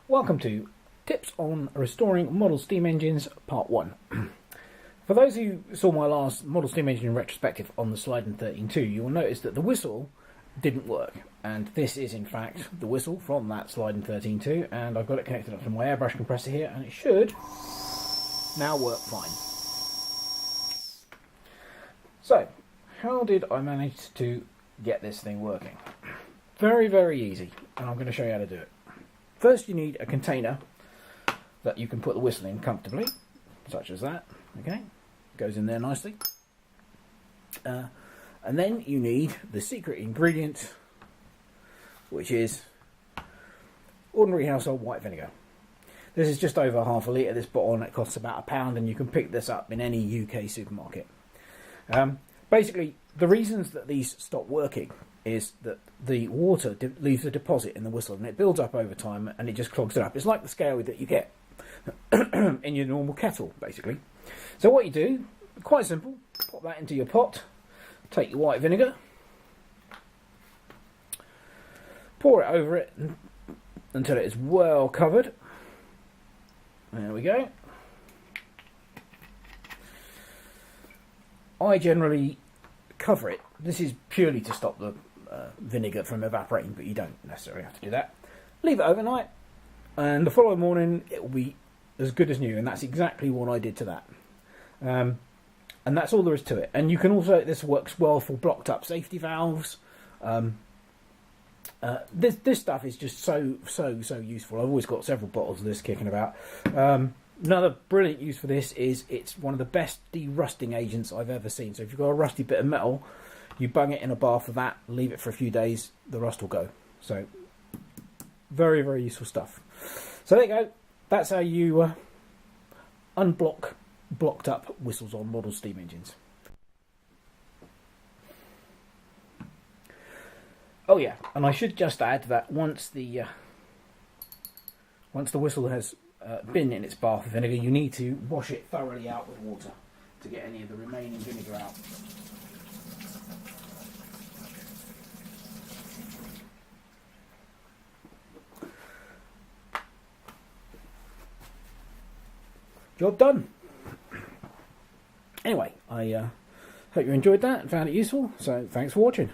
Welcome to Tips on Restoring Model Steam Engines Part 1. For those who saw my last Model Steam Engine retrospective on the slide in 13.2, you will notice that the whistle didn't work. And this is in fact the whistle from that slide in 13.2, and I've got it connected up to my airbrush compressor here, and it should now work fine. So, how did I manage to get this thing working? Very, very easy, and I'm going to show you how to do it. First, you need a container that you can put the whistle in comfortably, such as that. Okay, goes in there nicely. And then you need the secret ingredient, which is ordinary household white vinegar. This is just over half a litre. This bottle, and it costs about £1, and you can pick this up in any UK supermarket. Basically, the reasons that these stop working is that the water leaves a deposit in the whistle, and it builds up over time, and it just clogs it up. It's like the scale that you get in your normal kettle, basically. So what you do, quite simple, pop that into your pot, take your white vinegar, pour it over it until it is well covered. There we go. I generally cover it. This is purely to stop the vinegar from evaporating, but you don't necessarily have to do that. Leave it overnight, and the following morning it will be as good as new, and that's exactly what I did to that. And that's all there is to it. And you can also, this works well for blocked up safety valves. This stuff is just so useful. I've always got several bottles of this kicking about. Another brilliant use for this is it's one of the best de-rusting agents I've ever seen. So if you've got a rusty bit of metal, you bung it in a bath of that, leave it for a few days, the rust will go. So very, very useful stuff. So there you go. That's how you unblock blocked up whistles on model steam engines. Oh yeah, and I should just add that once the whistle has been in its bath of vinegar, you need to wash it thoroughly out with water to get any of the remaining vinegar out. Job done. Anyway, I hope you enjoyed that and found it useful, so thanks for watching.